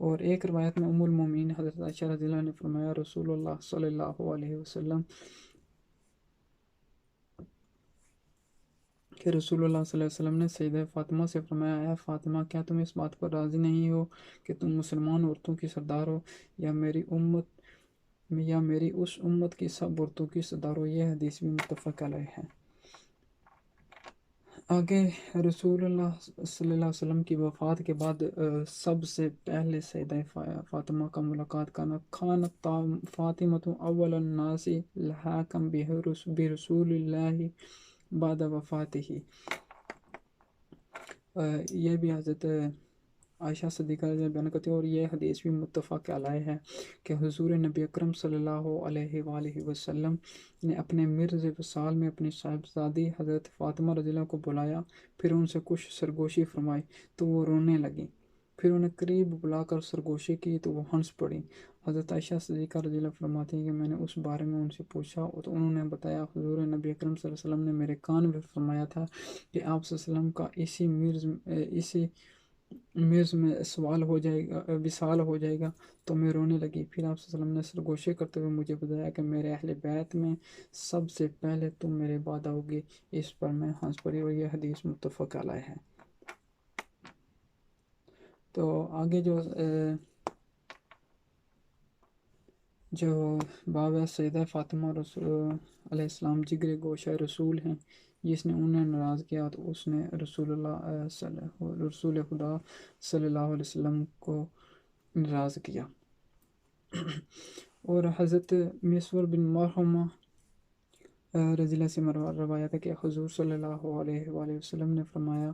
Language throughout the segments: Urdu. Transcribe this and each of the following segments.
اور ایک روایت میں ام المومنین حضرت عائشہ رضی اللہ عنہ نے فرمایا رسول اللہ صلی اللہ علیہ وسلم کہ رسول اللہ صلی اللہ علیہ وسلم نے سیدہ فاطمہ سے فرمایا اے فاطمہ کیا تم اس بات پر راضی نہیں ہو کہ تم مسلمان عورتوں کی سردار ہو یا میری اس امت کی سب عورتوں کی سردار ہو؟ یہ حدیث بھی متفق علیہ ہے۔ آگے رسول اللہ صلی اللہ علیہ وسلم کی وفات کے بعد سب سے پہلے سیدہ فاطمہ کا ملاقات کرنا کانت فاطمۃ اول الناس لحاقا برسول اللہ بعد وفاتہ۔ یہ بھی حضرت عائشہ صدیقہ بیان کرتی ہے اور یہ حدیث بھی متفق علیہ ہے کہ حضور نبی اکرم صلی اللہ علیہ وآلہ وسلم نے اپنے مرز وصال میں اپنی صاحبزادی حضرت فاطمہ رضی اللہ کو بلایا، پھر ان سے کچھ سرگوشی فرمائی تو وہ رونے لگیں، پھر انہیں قریب بلا کر سرگوشی کی تو وہ ہنس پڑیں۔ حضرت عائشہ صدیقہ رضی اللہ فرماتی ہیں کہ میں نے اس بارے میں ان سے پوچھا تو انہوں نے بتایا حضور نبی اکرم صلی اللہ علیہ وسلم نے میرے کان میں فرمایا تھا کہ آپ صلی اللہ علیہ وسلم کا اسی مرز میں سوال ہو جائے گا، وصال ہو جائے گا، تو میں رونے لگی۔ پھر آپ صلی اللہ علیہ وسلم نے سرگوشی کرتے ہوئے مجھے بتایا کہ میرے اہل بیت میں سب سے پہلے تم میرے بعد آؤ گی۔ اس پر میں ہنس پڑی اور یہ حدیث متفق علیہ ہے۔ تو آگے جو باب ہے سیدہ فاطمہ رسول علیہ السلام جگر گوشہ رسول ہیں، جس نے انہیں ناراض کیا تو اس نے رسول خدا صلی اللہ علیہ وسلم کو ناراض کیا۔ اور حضرت مسور بن مرحمہ رضی اللہ سے روایت ہے کہ حضور صلی اللہ علیہ وآلہ وسلم نے فرمایا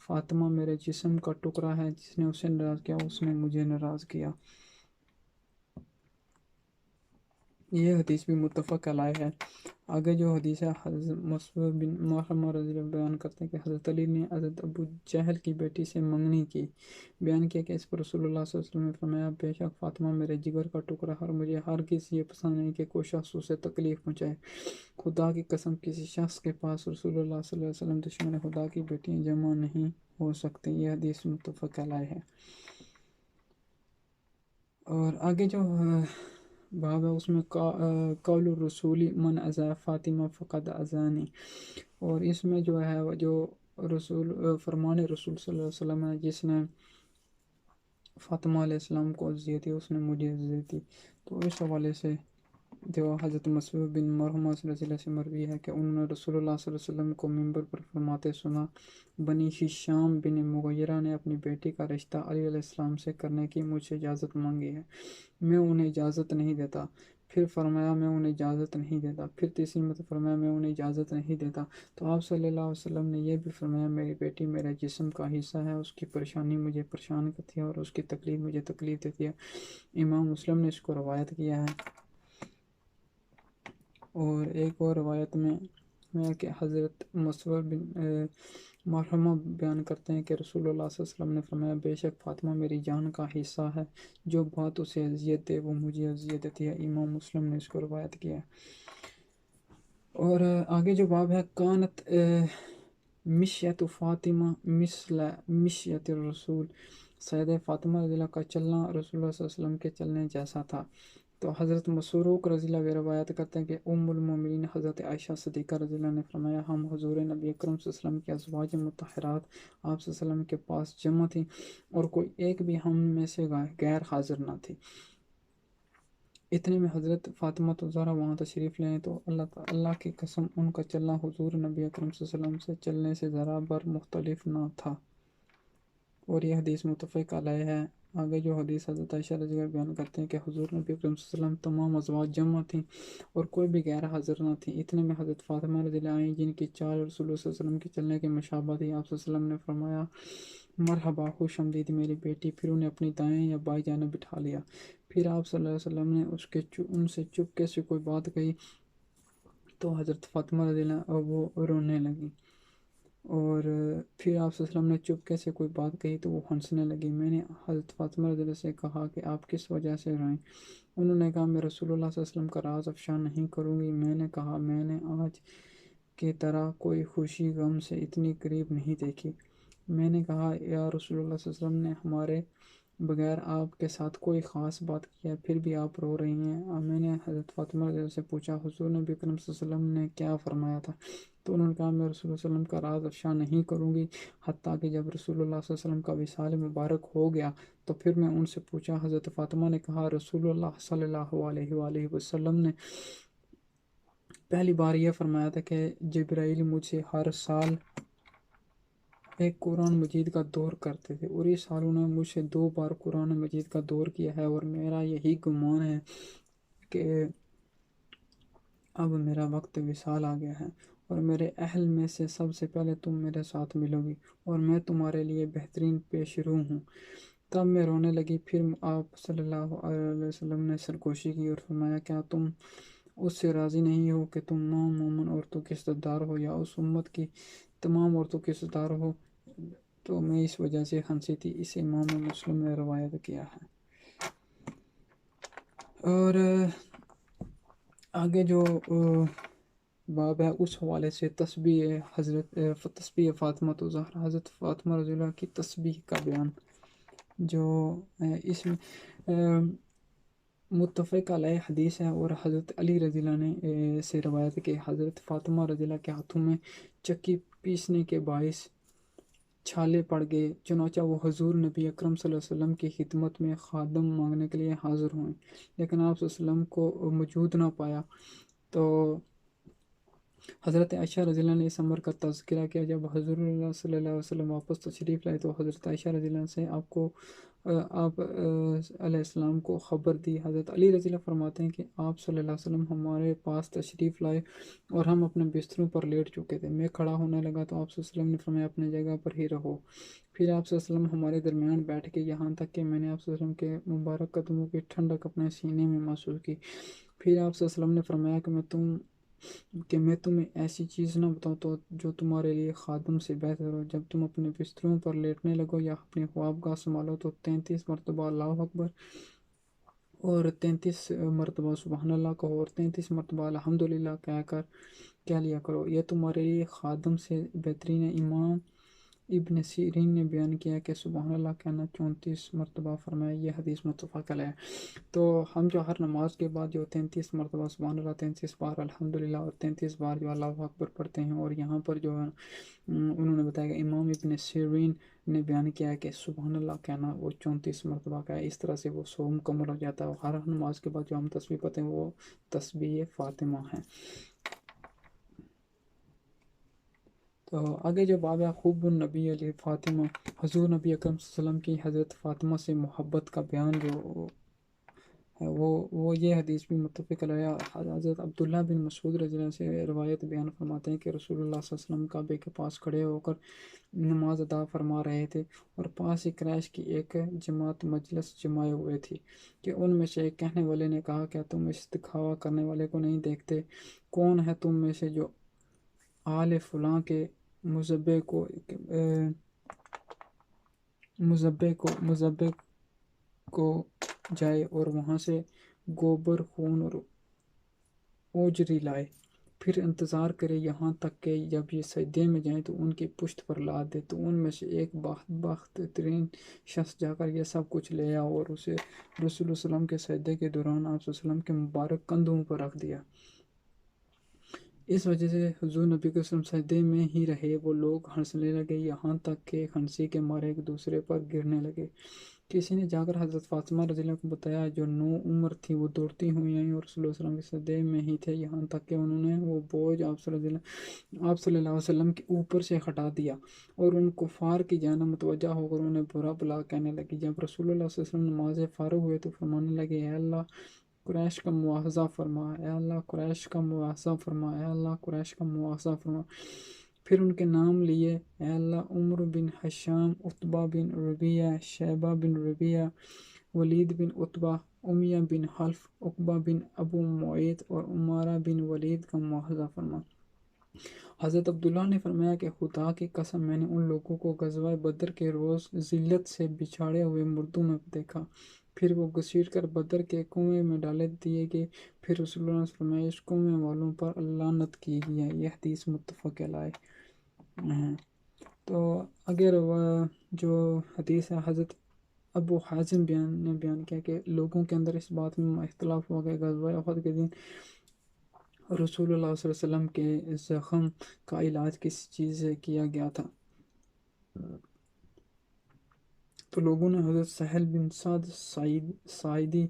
فاطمہ میرے جسم کا ٹکڑا ہے، جس نے اسے ناراض کیا اس نے مجھے ناراض کیا۔ یہ حدیث بھی متفق علیہ ہے۔ آگے جو حدیث ہے حضرت مسعود بن محمد رضی اللہ عنہ بیان کرتے ہیں کہ حضرت علی نے حضرت ابو جہل کی بیٹی سے منگنی کی، بیان کیا کہ اس پر رسول اللہ صلی اللہ علیہ وسلم نے فرمایا بے شک فاطمہ میرے جگر کا ٹکڑا ہے اور مجھے ہرگز یہ پسند نہیں کہ کوئی شخص اسے تکلیف پہنچائے۔ خدا کی قسم کسی شخص کے پاس رسول اللہ صلی اللہ علیہ وسلم دشمن خدا کی بیٹیاں جمع نہیں ہو سکتی۔ یہ حدیث متفق علیہ ہے۔ اور آگے جو باب ہے اس میں قول الرسول من اذا فاطمہ فقد اذانی، اور اس میں جو ہے جو فرمان رسول صلی اللہ علیہ وسلم ہے جس نے فاطمہ علیہ السلام کو اذیت دی اس نے مجھے اذیت دی۔ تو اس حوالے سے جو حضرت مسعود بن مرحمہ رضی اللہ سے مروی ہے کہ انہوں نے رسول اللہ صلی اللہ علیہ وسلم کو منبر پر فرماتے سنا بنی ہشام بن مغیرہ نے اپنی بیٹی کا رشتہ علی علیہ السلام سے کرنے کی مجھ سے اجازت مانگی ہے، میں انہیں اجازت نہیں دیتا۔ پھر فرمایا میں انہیں اجازت نہیں دیتا، پھر تیسری مرتبہ فرمایا میں انہیں اجازت نہیں دیتا۔ تو آپ صلی اللہ علیہ وسلم نے یہ بھی فرمایا میری بیٹی میرے جسم کا حصہ ہے، اس کی پریشانی مجھے پریشان کرتی ہے اور اس کی تکلیف مجھے تکلیف دیتی ہے۔ امام مسلم نے اس کو روایت کیا ہے۔ اور ایک اور روایت میں کہ حضرت مسور بن مرحمہ بیان کرتے ہیں کہ رسول اللہ صلی اللہ علیہ وسلم نے فرمایا بے شک فاطمہ میری جان کا حصہ ہے، جو بات اسے اذیت دے وہ مجھے اذیت دیتی ہے۔ امام مسلم نے اس کو روایت کیا ہے۔ اور آگے جو باب ہے کانت مشیت فاطمہ مثل مشیت الرسول، سیدہ فاطمہ رضی اللہ کا چلنا رسول اللہ صلی اللہ علیہ وسلم کے چلنے جیسا تھا۔ تو حضرت مسروق رضی اللہ روایت کرتے ہیں کہ ام المومنین حضرت عائشہ صدیقہ رضی اللہ نے فرمایا ہم حضور نبی اکرم صلی اللہ علیہ وسلم کے ازواج مطہرات آپ صلی اللہ علیہ وسلم کے پاس جمع تھیں اور کوئی ایک بھی ہم میں سے غیر حاضر نہ تھی۔ اتنے میں حضرت فاطمہ الزہرا وہاں تشریف لیں تو اللہ کی قسم ان کا چلنا حضور نبی اکرم صلی اللہ علیہ وسلم سے چلنے سے ذرا بر مختلف نہ تھا، اور یہ حدیث متفق علیہ ہے۔ آگے جو حدیث حضرت عائشہ رضی اللہ بیان کرتے ہیں کہ حضور نبی اکرم صلی اللہ علیہ وسلم تمام ازواج جمع تھیں اور کوئی بھی غیر حاضر نہ تھی۔ اتنے میں حضرت فاطمہ رضی اللہ عنہ جن کی چال رسول اللہ صلی اللہ علیہ وسلم کے چلنے کے مشابہ تھی، آپ صلی اللہ علیہ وسلم نے فرمایا مرحبا خوش آمدید میری بیٹی، پھر انہیں اپنی دائیں یا بائیں جانب بٹھا لیا۔ پھر آپ صلی اللہ علیہ وسلم نے ان سے چپکے سے کوئی بات کہی تو حضرت فاطمہ رضی اللہ وہ رونے لگی، اور پھر آپ صلی اللہ علیہ وسلم نے چپکے سے کوئی بات کہی تو وہ ہنسنے لگی۔ میں نے حضرت فاطمہ رضی اللہ سے کہا کہ آپ کس وجہ سے روئیں؟ انہوں نے کہا میں رسول اللہ صلی اللہ علیہ وسلم کا راز افشا نہیں کروں گی۔ میں نے کہا میں نے آج کی طرح کوئی خوشی غم سے اتنی قریب نہیں دیکھی۔ میں نے کہا یا رسول اللہ صلی اللہ علیہ وسلم نے ہمارے بغیر آپ کے ساتھ کوئی خاص بات کیا ہے پھر بھی آپ رو رہی ہیں۔ میں نے حضرت فاطمہ رضی اللہ سے پوچھا حضور نبی اکرم صلی اللہ علیہ وسلم نے کیا فرمایا تھا؟ تو انہوں نے کہا میں رسول اللہ صلی اللہ علیہ وسلم کا راز افشا نہیں کروں گی حتیٰ کہ جب رسول اللہ صلی اللہ علیہ وسلم کا وصال مبارک ہو گیا تو پھر میں ان سے پوچھا۔ حضرت فاطمہ نے کہا رسول اللہ صلی اللہ علیہ وآلہ وسلم نے پہلی بار یہ فرمایا تھا کہ جبرائیل مجھ سے ہر سال ایک قرآن مجید کا دور کرتے تھے، اور اس سال انہوں نے مجھ سے 2 بار قرآن مجید کا دور کیا ہے، اور میرا یہی گمان ہے کہ اب میرا وقت وصال آ گیا ہے اور میرے اہل میں سے سب سے پہلے تم میرے ساتھ ملو گی اور میں تمہارے لیے بہترین پیش رو ہوں۔ تب میں رونے لگی۔ پھر آپ صلی اللہ علیہ وسلم نے سرگوشی کی اور فرمایا کیا تم اس سے راضی نہیں ہو کہ تمام مومن عورتوں کے سردار ہو یا اس امت کی تمام عورتوں کے سردار ہو؟ تو میں اس وجہ سے ہنسی تھی۔ اسے امام مسلم نے روایت کیا ہے۔ اور آگے جو باب ہے اس حوالے سے تسبیح فاطمہ تو زہرا، حضرت فاطمہ رضی اللہ کی تسبیح کا بیان جو اس میں متفق علیہ حدیث ہے، اور حضرت علی رضی اللہ نے سے روایت کہ حضرت فاطمہ رضی اللہ کے ہاتھوں میں چکی پیسنے کے باعث چھالے پڑ گئے، چنانچہ وہ حضور نبی اکرم صلی اللہ علیہ وسلم کی خدمت میں خادم مانگنے کے لیے حاضر ہوئے، لیکن آپ صلی اللہ علیہ وسلم کو موجود نہ پایا۔ تو حضرت عائشہ رضی اللہ نے اس امر کا تذکرہ کیا۔ جب حضور اللہ صلی اللہ علیہ وسلم واپس تشریف لائے تو حضرت عائشہ رضی اللہ سے آپ علیہ السلام کو خبر دی۔ حضرت علی رضی اللہ فرماتے ہیں کہ آپ صلی اللہ علیہ وسلم ہمارے پاس تشریف لائے اور ہم اپنے بستروں پر لیٹ چکے تھے۔ میں کھڑا ہونے لگا تو آپ صلی اللہ علیہ وسلم نے فرمایا اپنے جگہ پر ہی رہو۔ پھر آپ صلی اللہ علیہ وسلم ہمارے درمیان بیٹھ کے یہاں تک کہ میں نے آپ صلی اللہ علیہ وسلم کے مبارک قدموں کی ٹھنڈک اپنے سینے میں محسوس کی۔ پھر آپ صلی اللہ علیہ وسلم نے فرمایا کہ میں تمہیں ایسی چیز نہ بتاؤں تو جو تمہارے لیے خادم سے بہتر ہو۔ جب تم اپنے بستروں پر لیٹنے لگو یا اپنی خواب گاہ سنبھالو تو 33 مرتبہ اللہ اکبر اور 33 مرتبہ سبحان اللہ کہو اور 33 مرتبہ الحمدللہ کہہ لیا کرو، یہ تمہارے لیے خادم سے بہترین ہے۔ امام ابن سیرین نے بیان کیا کہ سبحان اللہ کہنا 34 مرتبہ فرمایا۔ یہ حدیث متفق علیہ ہے۔ تو ہم جو ہر نماز کے بعد جو 33 مرتبہ سبحان اللہ، 33 بار الحمدللہ اور 33 بار جو اللہ اکبر پڑھتے ہیں، اور یہاں پر جو ہے انہوں نے بتایا کہ امام ابن سیرین نے بیان کیا ہے کہ سبحان اللہ کہنا وہ 34 مرتبہ کا ہے۔ اس طرح سے وہ 100 مکمل ہو جاتا ہے، اور ہر نماز کے بعد جو ہم تسبیح پڑھتے ہیں وہ تسبیح فاطمہ ہے۔ تو آگے جو باب ہے خوب النبی علیہ فاطمہ، حضور نبی اکرم صلی اللہ علیہ وسلم کی حضرت فاطمہ سے محبت کا بیان جو ہے وہ یہ حدیث بھی متفق علیہ۔ حضرت عبداللہ بن مسعود رضی اللہ سے روایت بیان فرماتے ہیں کہ رسول اللہ صلی اللہ علیہ وسلم کعبے کے پاس کھڑے ہو کر نماز ادا فرما رہے تھے، اور پاس ہی قریش کی ایک جماعت مجلس جمائے ہوئے تھی کہ ان میں سے ایک کہنے والے نے کہا کیا تم اس دکھاوا کرنے والے کو نہیں دیکھتے؟ کون ہے تم میں سے جو آل فلاں کے مذبے کو جائے اور وہاں سے گوبر خون اور اوجری لائے، پھر انتظار کرے یہاں تک کہ جب یہ سجدے میں جائیں تو ان کی پشت پر لاد دے؟ تو ان میں سے ایک بخت ترین شخص جا کر یہ سب کچھ لے آیا اور اسے رسول اللہ صلی اللہ علیہ وسلم کے سجدے کے دوران آپ صلی اللہ علیہ وسلم کے مبارک کندھوں پر رکھ دیا۔ اس وجہ سے حضور نبی کے وسلم سجدے میں ہی رہے۔ وہ لوگ ہنسنے لگے یہاں تک کہ ہنسی کے مارے ایک دوسرے پر گرنے لگے۔ کسی نے جا کر حضرت فاطمہ رضی اللہ کو بتایا، جو نو عمر تھی وہ دوڑتی ہوئی آئیں اور رسول اللہ صلی اللہ علیہ وسلم کے سجدے میں ہی تھے، یہاں تک کہ انہوں نے وہ بوجھ آپ صلی اللہ علیہ وسلم کے اوپر سے ہٹا دیا اور ان کفار کی جانب متوجہ ہو کر انہیں برا بلا کہنے لگی۔ جب رسول اللہ صلی اللہ علیہ وسلم نماز فارغ ہوئے تو فرمانے لگے اے اللہ قریش کا مواخذہ فرما، اے اللہ قریش کا مواخذہ فرما، اے اللہ قریش کا مواخذہ فرما۔ پھر ان کے نام لیے، اے اللہ عمر بن حشام، عتبہ بن ربیعہ، شیبہ بن ربیعہ، ولید بن عتبہ، امیہ بن حلف، عقبہ بن ابو معیط اور عمارہ بن ولید کا مواخذہ فرما۔ حضرت عبداللہ نے فرمایا کہ خدا کی قسم میں نے ان لوگوں کو غزوہ بدر کے روز ذلت سے بچھاڑے ہوئے مردوں میں دیکھا، پھر وہ گھسیٹ کر بدر کے کنویں میں ڈالے دیے گئے، پھر رسول اللہ نے فرمایا اس کنویں والوں پر لعنت کی گئی ہے۔ یہ حدیث متفق علیہ ہے۔ تو اگر جو حدیث ہے حضرت ابو حازم نے بیان کیا کہ لوگوں کے اندر اس بات میں اختلاف ہوا کہ غزوہ احد کے دن رسول اللہ صلی اللہ علیہ وسلم کے زخم کا علاج کس چیز سے کیا گیا تھا۔ تو لوگوں نے حضرت سہل بن سعد ساعدی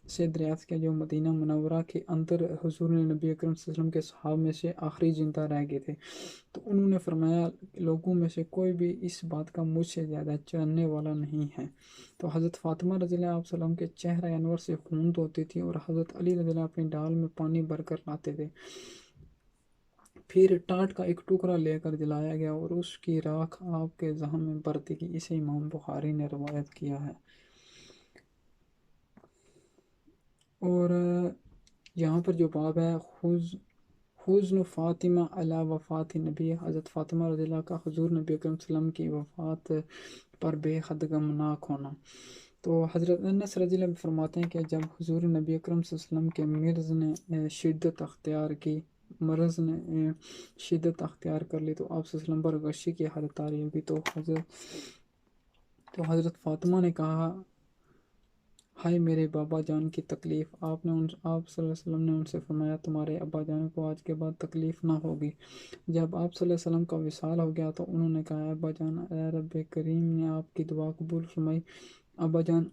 سے دریافت کیا، جو مدینہ منورہ کے اندر حضور نبی اکرم صلی اللہ علیہ وسلم کے صحابہ میں سے آخری زندہ رہ گئے تھے۔ تو انہوں نے فرمایا لوگوں میں سے کوئی بھی اس بات کا مجھ سے زیادہ جاننے والا نہیں ہے۔ تو حضرت فاطمہ رضی اللہ عنہا وسلم کے چہرہ انور سے خون دھوتی تھی اور حضرت علی رضی اللہ اپنی ڈال میں پانی بھر کر لاتے تھے، پھر ٹاٹ کا ایک ٹکڑا لے کر جلایا گیا اور اس کی راکھ آپ کے زخم میں بھرتی گئی۔ اسے امام بخاری نے روایت کیا ہے۔ اور یہاں پر جو باب ہے حزن فاطمہ علی وفات نبی، حضرت فاطمہ رضی اللہ کا حضور نبی اکرم صلی اللہ علیہ وسلم کی وفات پر بے حد غمناک ہونا۔ تو حضرت انس رضی اللہ عنہ فرماتے ہیں کہ جب حضور نبی اکرم صلی اللہ علیہ وسلم کے مرض نے شدت اختیار کر لی تو آپ صلی اللہ علیہ وسلم پر غشی کی حالت طاری ہوگی۔ تو حضرت فاطمہ نے کہا ہائے میرے بابا جان کی تکلیف۔ آپ صلی اللہ علیہ وسلم نے ان سے فرمایا تمہارے ابا جان کو آج کے بعد تکلیف نہ ہوگی۔ جب آپ صلی اللہ علیہ وسلم کا وصال ہو گیا تو انہوں نے کہا ابا جان، اے رب کریم نے آپ کی دعا قبول فرمائی۔ ابا جان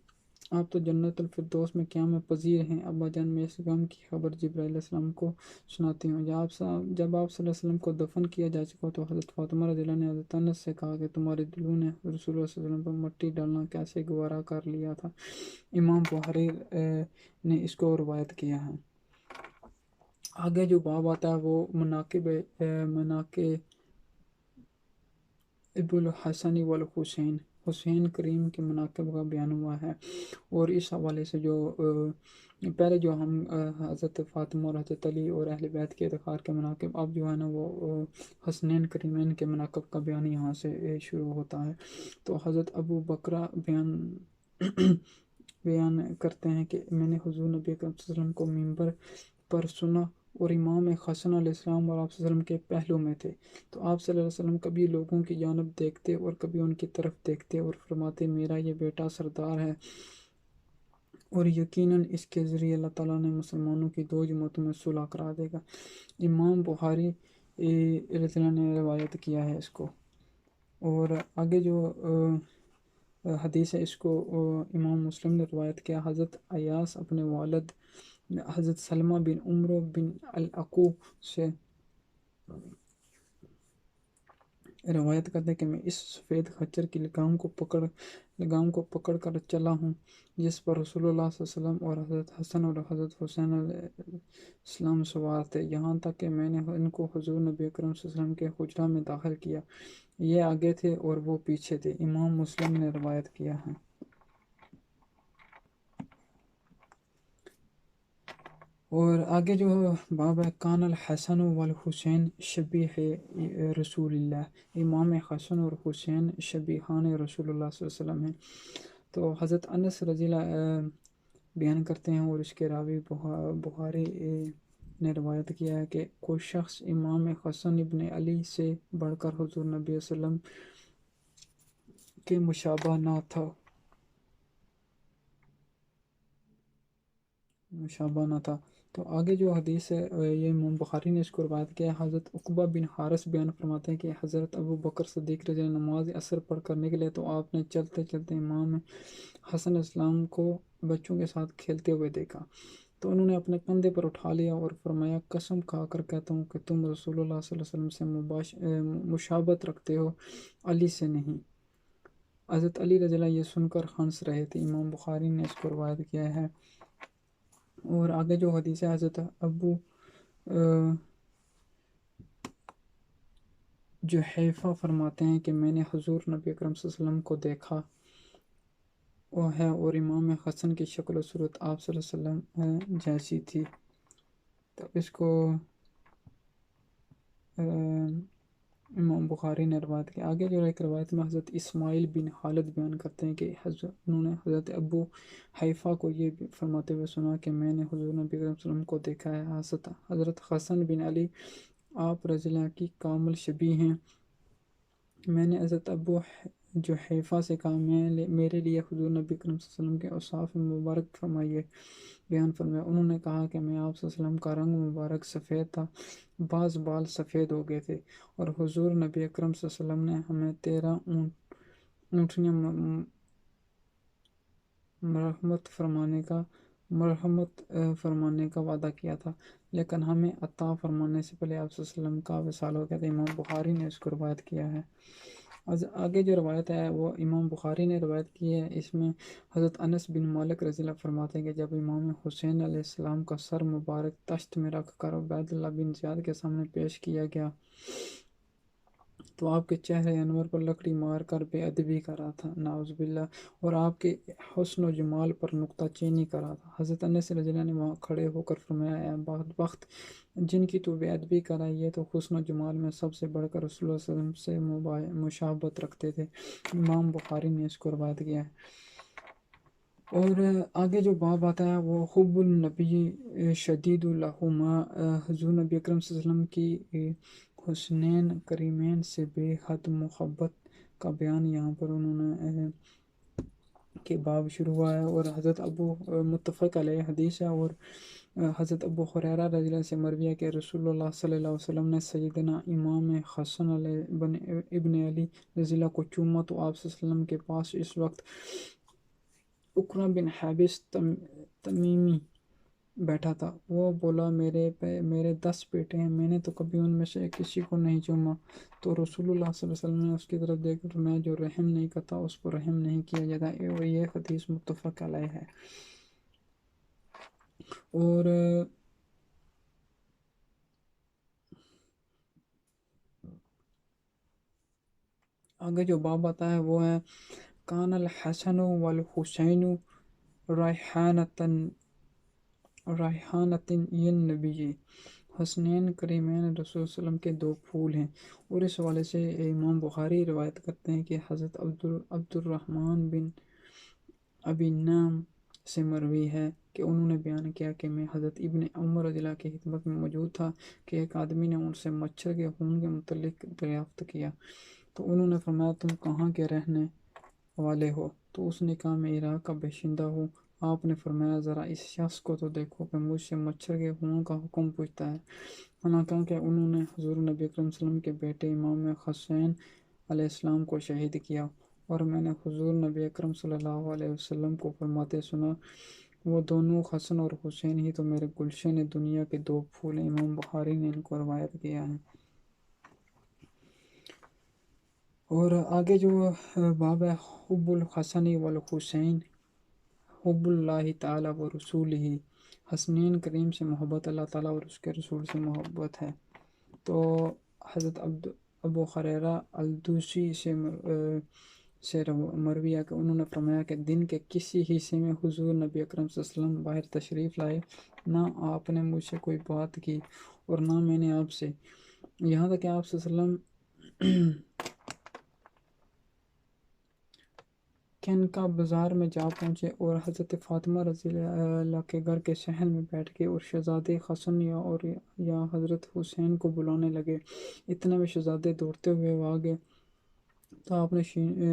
آپ تو جنت الفردوس میں قیام پذیر ہیں۔ ابا جان میں اس غم کی خبر جبرائیل علیہ السلام کو سناتی ہوں۔ جب آپ صلی اللہ علیہ وسلم کو دفن کیا جا چکا تو حضرت فاطمہ رضی اللہ عنہا نے حضرت انس سے کہا کہ تمہارے دلوں نے رسول اللہ صلی اللہ علیہ وسلم پر مٹی ڈالنا کیسے گوارا کر لیا تھا۔ امام بخاری نے اس کو روایت کیا ہے۔ آگے جو باب آتا ہے وہ مناقب ابو الحسن والحسین، حسین کریم کے مناقب کا بیان ہوا ہے۔ اور اس حوالے سے جو پہلے جو ہم حضرت فاطمہ اور حضرت علی اور اہل بیت کے افتخار کے مناقب، اب جو ہے نا وہ حسنین کریمین کے مناقب کا بیان یہاں سے شروع ہوتا ہے۔ تو حضرت ابو بکرہ بیان کرتے ہیں کہ میں نے حضور نبی اکرم صلی اللہ علیہ وسلم کو منبر پر سنا اور امام حسن علیہ السلام اور آپ صلی اللہ علیہ وسلم کے پہلو میں تھے۔ تو آپ صلی اللہ علیہ وسلم کبھی لوگوں کی جانب دیکھتے اور کبھی ان کی طرف دیکھتے اور فرماتے میرا یہ بیٹا سردار ہے اور یقیناً اس کے ذریعے اللہ تعالیٰ نے مسلمانوں کی دو جماعتوں میں صلح کرا دے گا۔ امام بخاری رضی اللہ نے روایت کیا ہے اس کو۔ اور آگے جو حدیث ہے اس کو امام مسلم نے روایت کیا۔ حضرت ایاس اپنے والد حضرت سلمہ بن عمرو بن العقوع سے روایت کرتے ہیں کہ میں اس سفید خچر کی لگام کو پکڑ کر چلا ہوں جس پر رسول اللہ صلی اللہ علیہ وسلم اور حضرت حسن اور حضرت حسین علیہ السلام سوار تھے، یہاں تک کہ میں نے ان کو حضور نبی اکرم صلی اللہ علیہ وسلم کے حجرہ میں داخل کیا۔ یہ آگے تھے اور وہ پیچھے تھے۔ امام مسلم نے روایت کیا ہے۔ اور آگے جو باب ہے کان الحسن والحسین شبیح رسول اللہ، امام حسن اور حسین شبیحان رسول اللہ صلی اللہ علیہ وسلم ہیں۔ تو حضرت انس رضی اللہ بیان کرتے ہیں اور اس کے راوی بخاری نے روایت کیا ہے کہ کوئی شخص امام حسن ابن علی سے بڑھ کر حضور نبی صلی اللہ علیہ وسلم کے مشابہ نہ تھا۔ تو آگے جو حدیث ہے یہ امام بخاری نے اس کو روایت کیا ہے۔ حضرت عقبہ بن حارث بیان فرماتے ہیں کہ حضرت ابو بکر صدیق رضی اللہ عنہ نماز عصر پڑھ کر نکلے تو آپ نے چلتے چلتے امام حسن علیہ السلام کو بچوں کے ساتھ کھیلتے ہوئے دیکھا، تو انہوں نے اپنے کندھے پر اٹھا لیا اور فرمایا قسم کھا کر کہتا ہوں کہ تم رسول اللہ صلی اللہ علیہ وسلم سے مشابہت رکھتے ہو، علی سے نہیں۔ حضرت علی رضی اللہ یہ سن کر ہنس رہے تھے۔ امام بخاری نے اس کو روایت کیا ہے۔ اور آگے جو حدیث ہے حضرت ابو جحیفہ فرماتے ہیں کہ میں نے حضور نبی اکرم صلی اللہ علیہ وسلم کو دیکھا ہے اور امام حسن کی شکل و صورت آپ صلی اللہ علیہ وسلم جیسی تھی۔ تو اس کو امام بخاری نے روایت کی۔ آگے جو ایک روایت میں حضرت اسماعیل بن خالد بیان کرتے ہیں کہ انہوں نے حضرت ابو حیفہ کو یہ فرماتے ہوئے سنا کہ میں نے حضور نبی صلی اللہ علیہ وسلم کو دیکھا ہے۔ حضرت حسن بن علی آپ رضی اللہ کی کامل شبیہ ہیں۔ میں نے حضرت ابو جحیفہ سے کہا میرے لیے حضور نبی کریم صلی اللہ علیہ وسلم کے اوصاف مبارک فرمائیے، بیان فرمایا۔ انہوں نے کہا کہ میں آپ صلی اللہ علیہ وسلم کا رنگ مبارک سفید تھا، بعض بال سفید ہو گئے تھے، اور حضور نبی اکرم صلی اللہ علیہ وسلم نے ہمیں 13 اونٹنیاں مرحمت فرمانے کا وعدہ کیا تھا، لیکن ہمیں عطا فرمانے سے پہلے آپ صلی اللہ علیہ وسلم کا وصال ہو گیا تھا۔ امام بخاری نے اس کو روایت کیا ہے۔ آگے جو روایت ہے وہ امام بخاری نے روایت کی ہے۔ اس میں حضرت انس بن مالک رضی اللہ فرماتے ہیں کہ جب امام حسین علیہ السلام کا سر مبارک تشت میں رکھ کر عبید اللہ بن زیاد کے سامنے پیش کیا گیا تو آپ کے چہرے انور پر لکڑی مار کر بے ادبی کر رہا تھا، نعوذ باللہ، اور آپ کے حسن و جمال پر نکتہ چینی کر رہا تھا۔ حضرت انس رضی اللہ نے وہاں کھڑے ہو کر فرمایا، اے بدبخت، جن کی تو بے ادبی کرائی ہے تو حسن و جمال میں سب سے بڑھ کر رسول اللہ صلی اللہ علیہ وسلم سے مشابہت رکھتے تھے۔ امام بخاری نے اس کو روایت کیا ہے۔ اور آگے جو باب آتا ہے وہ حب النبی شدید الحما، حضور نبی اکرم صلی اللہ علیہ وسلم کی حسنین کریمین سے بے حد محبت کا بیان یہاں پر انہوں نے کہ باب شروع ہوا ہے۔ اور حضرت ابو متفق علیہ حدیث ہے، اور حضرت ابو ہریرہ رضی اللہ سے مروی ہے کہ رسول اللہ صلی اللہ علیہ وسلم نے سیدنا امام حسن ابن علی رضی اللہ کو چوما تو آپ صلی اللہ علیہ وسلم کے پاس اس وقت اقرا بن حابس تمیمی بیٹھا تھا۔ وہ بولا، میرے 10 بیٹے ہیں، میں نے تو کبھی ان میں سے کسی کو نہیں چوما۔ تو رسول اللہ صلی اللہ علیہ وسلم نے اس کی طرف دیکھ کر میں جو رحم نہیں کرتا اس پر رحم نہیں کیا جاتا، اور یہ حدیث متفق علیہ ہے۔ اور آگے جو باب آتا ہے وہ ہے کان الحسن والحسین ریحانۃ النبی، حسنین کریمین رسول صلی اللہ علیہ وسلم کے 2 پھول ہیں۔ اور اس حوالے سے امام بخاری روایت کرتے ہیں کہ حضرت عبد الرحمن بن ابی نعم سے مروی ہے کہ انہوں نے بیان کیا کہ میں حضرت ابن عمر رضی اللہ کی خدمت میں موجود تھا کہ ایک آدمی نے ان سے مچھر کے خون کے متعلق دریافت کیا، تو انہوں نے فرمایا، تم کہاں کے رہنے والے ہو؟ تو اس نے کہا، میں عراق کا باشندہ ہوں۔ آپ نے فرمایا، ذرا اس شخص کو تو دیکھو کہ مجھ سے مچھر کے خون کا حکم پوچھتا ہے۔ حالانکہ کہ انہوں نے حضور نبی اکرم صلی اللہ علیہ وسلم کے بیٹے امام حسین علیہ السلام کو شہید کیا، اور میں نے حضور نبی اکرم صلی اللہ علیہ وسلم کو فرماتے سنا، وہ دونوں حسن اور حسین ہی تو میرے گلشن دنیا کے 2 پھول ہیں۔ امام بخاری نے ان کو روایت کیا ہے۔ اور آگے جو باب ہے حب الحسن والحسین حب اللہ تعالیٰ و رسول ہی، حسنین کریم سے محبت اللہ تعالیٰ اور اس کے رسول سے محبت ہے۔ تو حضرت ابو ہریرہ الدوسی سے مروی ہے کہ انہوں نے فرمایا کہ دن کے کسی حصے میں حضور نبی اکرم صلی اللہ علیہ وسلم باہر تشریف لائے، نہ آپ نے مجھ سے کوئی بات کی اور نہ میں نے آپ سے، یہاں تک کہ آپ صلی اللہ علیہ وسلم کینکا بازار میں جا پہنچے اور حضرت فاطمہ رضی اللہ کے گھر کے صحن میں بیٹھ کے اور شہزادے حسن یا حضرت حسین کو بلانے لگے۔ اتنے میں شہزادے دوڑتے ہوئے آ گئے تو آپ نے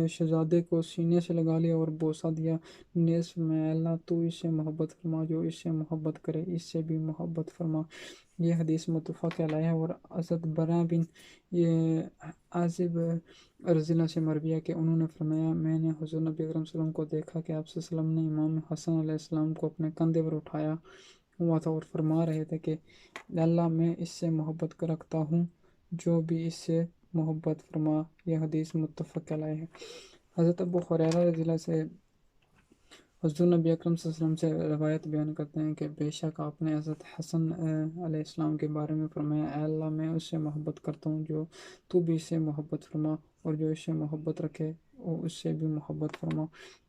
شہزادے کو سینے سے لگا لیا اور بوسہ دیا، نیز فرمایا، اللہ تو اس سے محبت فرما، جو اس سے محبت کرے اس سے بھی محبت فرما۔ یہ حدیث متفق علیہ ہے۔ اور حضرت برا بن عازب رضی اللہ سے مروی ہے کہ انہوں نے فرمایا، میں نے حضور نبی اکرم صلی اللہ علیہ وسلم کو دیکھا کہ آپ صلی اللہ علیہ وسلم نے امام حسن علیہ السلام کو اپنے کندھے پر اٹھایا ہوا تھا اور فرما رہے تھے کہ اللہ میں اس سے محبت رکھتا ہوں، جو بھی اس سے محبت فرما۔ یہ حدیث متفق علیہ ہے۔ حضرت ابو ہریرہ رضی اللہ سے حضور نبی اکرم صلی اللہ علیہ وسلم سے روایت بیان کرتے ہیں کہ بے شک آپ نے حضرت حسن علیہ السلام کے بارے میں فرمایا، اے اللہ میں اس سے محبت کرتا ہوں، جو تو بھی اس سے محبت فرما، اور جو اس سے محبت رکھے وہ اس سے بھی محبت فرما۔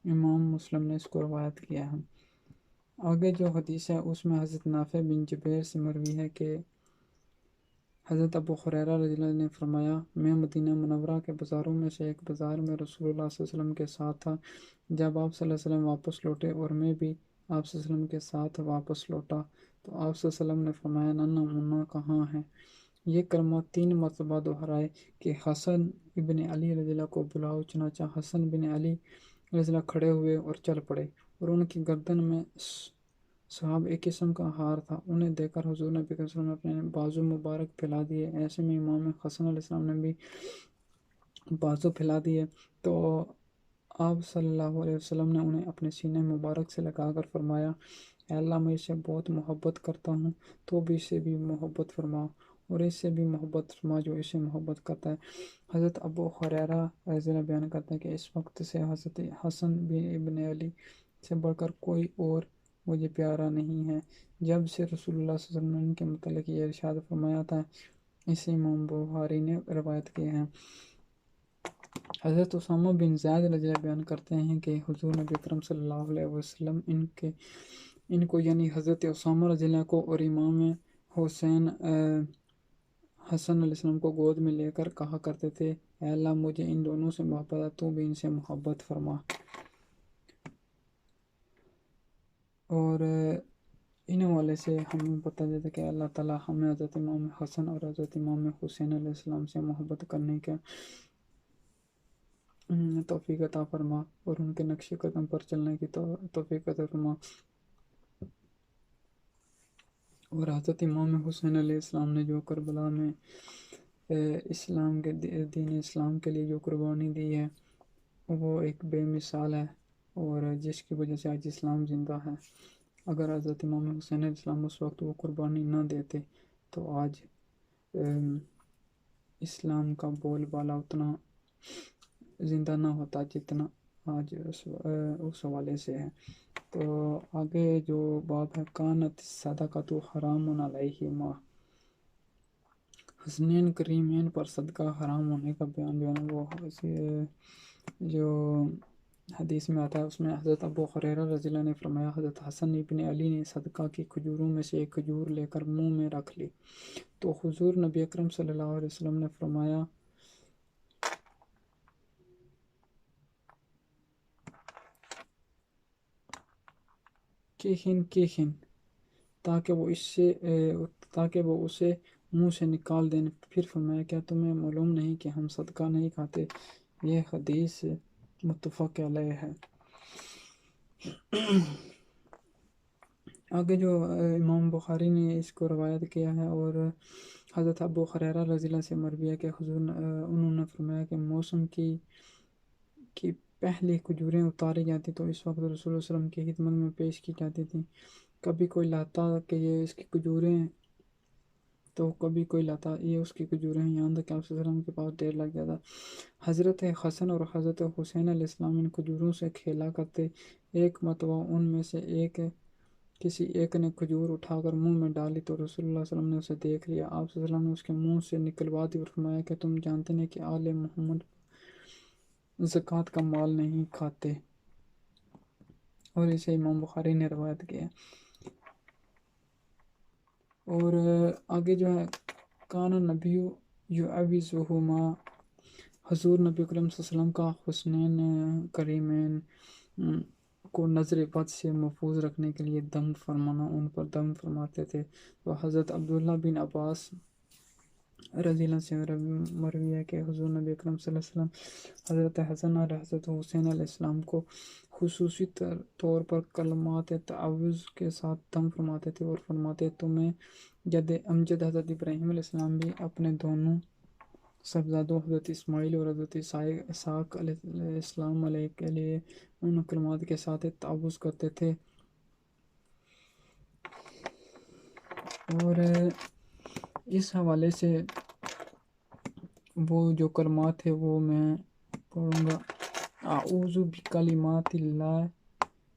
امام مسلم نے اس کو روایت کیا ہے۔ آگے جو حدیث ہے اس میں حضرت نافع بن جبیر سے مروی ہے کہ حضرت ابو ہریرہ رضی اللہ عنہ نے فرمایا، میں مدینہ منورہ کے بازاروں میں سے ایک بازار میں رسول اللہ صلی اللہ علیہ وسلم کے ساتھ تھا، جب آپ صلی اللہ علیہ وسلم واپس لوٹے اور میں بھی آپ صلی اللہ علیہ وسلم کے ساتھ واپس لوٹا تو آپ صلی اللہ علیہ وسلم نے فرمایا، نانا منا کہاں ہے؟ یہ کلمات 3 مرتبہ دہرائے کہ حسن ابن علی رضی اللہ کو بلاؤ، چنانچہ حسن بن علی رضی اللہ کھڑے ہوئے اور چل پڑے، اور ان کی گردن میں صحاب ایک قسم کا ہار تھا۔ انہیں دیکھ کر حضور نبی صلی اللہ علیہ وسلم نے اپنے بازو مبارک پھیلا دیے۔ ایسے میں امام حسن علیہ السلام نے بھی بازو پھیلا دیے تو آپ صلی اللہ علیہ وسلم نے انہیں اپنے سینے مبارک سے لگا کر فرمایا، اے اللہ میں اسے بہت محبت کرتا ہوں، تو بھی اسے بھی محبت فرما، اور اس سے بھی محبت فرما جو اسے محبت کرتا ہے۔ حضرت ابو ہریرہ رضی اللہ بیان کرتے ہیں کہ اس وقت سے حضرت حسن بن ابن علی سے بڑھ کر کوئی اور مجھے پیارا نہیں ہے۔ جب سے رسول اللہ صلی اللہ علیہ وسلم کے متعلق یہ ارشاد فرمایا تھا، اسے امام بخاری نے روایت کیے ہیں۔ حضرت اسامہ بن زید رضی اللہ بیان کرتے ہیں کہ حضور نبی اکرم صلی اللہ علیہ وسلم ان کو یعنی حضرت اسامہ رضی اللہ کو اور امام حسین حسن علیہ السلام کو گود میں لے کر کہا کرتے تھے، اے اللہ مجھے ان دونوں سے محبت ہے، تو بھی ان سے محبت فرما۔ اور ان حوالے سے ہمیں پتہ چلتا ہے کہ اللہ تعالیٰ ہمیں حضرت امام حسن اور حضرت امام حسین علیہ السلام سے محبت کرنے کا توفیق عطا فرما، اور ان کے نقش قدم پر چلنے کی توفیق عطا فرما۔ اور حضرت امام حسین علیہ السلام نے جو کربلا میں اسلام کے دین اسلام کے لیے جو قربانی دی ہے، وہ ایک بے مثال ہے، اور جس کی وجہ سے آج اسلام زندہ ہے۔ اگر حضرت امام حسین علیہ السلام اس وقت وہ قربانی نہ دیتے تو آج اسلام کا بول بالا اتنا زندہ نہ ہوتا جتنا آج اس حوالے سے ہے۔ تو آگے جو باب ہے، کانت صدقۃ حرام علیہما، حسنین کریمین پر صدقہ حرام ہونے کا بیان جو ہے نا، وہ جو حدیث میں آتا ہے اس میں حضرت ابو ہریرہ رضی اللہ نے فرمایا، حضرت حسن ابن علی نے صدقہ کی کھجوروں میں سے ایک کھجور لے کر منہ میں رکھ لی تو حضور نبی اکرم صلی اللہ علیہ وسلم نے فرمایا، کیخن تاکہ وہ اسے منہ سے نکال دیں۔ پھر فرمایا، کیا تمہیں معلوم نہیں کہ ہم صدقہ نہیں کھاتے؟ یہ حدیث متفق علیہ ہے۔ آگے جو امام بخاری نے اس کو روایت کیا ہے، اور حضرت ابو ہریرہ رضی اللہ سے مروی ہے کہ حضور انہوں نے فرمایا کہ موسم کی پہلی کھجوریں اتاری جاتی تو اس وقت رسول اللہ صلی اللہ علیہ وسلم کی خدمت میں پیش کی جاتی تھیں۔ کبھی کوئی لاتا کہ یہ اس کی کھجوریں، تو کبھی کوئی لاتا یہ اس کی کھجوریں ہیں، یہاں تک کہ آپ صلی اللہ علیہ وسلم کے پاس ڈیر لگ جاتا۔ حضرت حسن اور حضرت حسین علیہ السلام ان کھجوروں سے کھیلا کرتے۔ ایک مرتبہ ان میں سے کسی ایک نے کھجور اٹھا کر منہ میں ڈالی تو رسول اللہ صلی اللہ علیہ وسلم نے اسے دیکھ لیا۔ آپ صلی اللہ علیہ وسلم نے اس کے منہ سے نکلوا دی اور فرمایا کہ تم جانتے نہیں کہ آل محمد زکوٰۃ کا مال نہیں کھاتے، اور اسے امام بخاری نے روایت کیا۔ اور آگے جو ہے، کان نبی یعوذہما، حضور نبی کریم صلی اللہ علیہ وسلم کا حسنین کریمین کو نظر بد سے محفوظ رکھنے کے لیے دم فرمانا، ان پر دم فرماتے تھے۔ تو حضرت عبداللہ بن عباس رضی اللہ سے مروی ہے کہ حضور نبی اکرم صلی اللہ علیہ وسلم حضرت حسن اور حضرت حسین علیہ السلام کو خصوصی طور پر کلمات تعوذ کے ساتھ دم فرماتے تھے اور فرماتے، تمہیں جد امجد حضرت ابراہیم علیہ السلام بھی اپنے دونوں صاحبزادوں حضرت اسماعیل اور حضرت اسحاق علیہ السلام علیہ کے لیے ان کلمات کے ساتھ تعوذ کرتے تھے۔ اور اس حوالے سے وہ جو کلمات ہے وہ میں پڑھوں گا۔ اعوذ بکلمات اللہ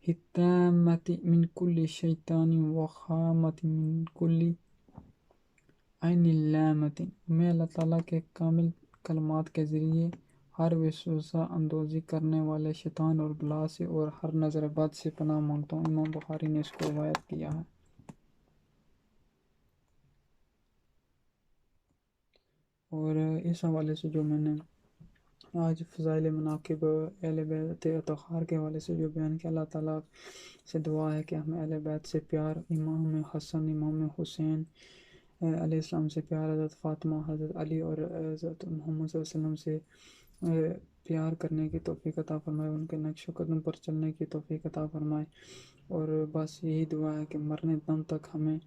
التامۃ من کل شیطان وخامۃ من کل عین لامۃ، میں اللہ تعالیٰ کے کامل کلمات کے ذریعے ہر وسوسہ اندوزی کرنے والے شیطان اور بلا سے اور ہر نظر بد سے پناہ مانگتا ہوں۔ امام بخاری نے اس کو روایت کیا ہے۔ اور اس حوالے سے جو میں نے آج فضائل مناقب اہل بیت اطہار کے حوالے سے جو بیان کیا، اللہ تعالیٰ سے دعا ہے کہ ہمیں اہل بیت سے پیار، امام حسن، امام حسین علیہ السلام سے پیار، حضرت فاطمہ، حضرت علی اور حضرت محمد صلی اللہ علیہ وسلم سے پیار کرنے کی توفیق عطا فرمائے، ان کے نقش و قدم پر چلنے کی توفیق عطا فرمائے۔ اور بس یہی دعا ہے کہ مرنے دم تک ہمیں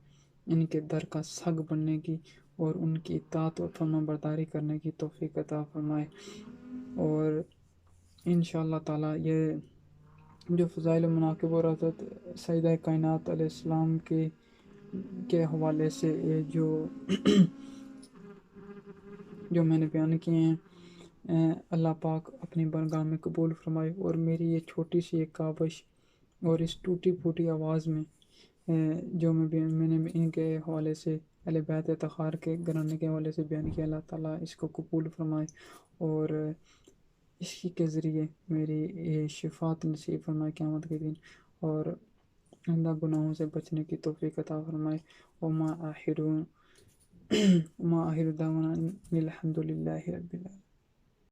ان کے در کا سگ بننے کی اور ان کی اطاعت و فرما برداری کرنے کی توفیق عطا فرمائے۔ اور انشاءاللہ تعالیٰ یہ جو فضائل و مناقب اور حضرت سیدہ کائنات علیہ السلام کے حوالے سے یہ جو میں نے بیان کیے ہیں، اللہ پاک اپنی بارگاہ میں قبول فرمائے، اور میری یہ چھوٹی سی ایک کاوش اور اس ٹوٹی پھوٹی آواز میں جو میں نے ان کے حوالے سے اہل بیت اطہار کے گھرانے کے حوالے سے بیان کیا، اللہ تعالیٰ اس کو قبول فرمائے اور اسی کے ذریعے میری یہ شفاعت نصیب فرمائے قیامت کے دن، اور آئندہ گناہوں سے بچنے کی توفیق عطا فرمائے۔ وما آخر دعوانا الحمد للہ رب العالمین۔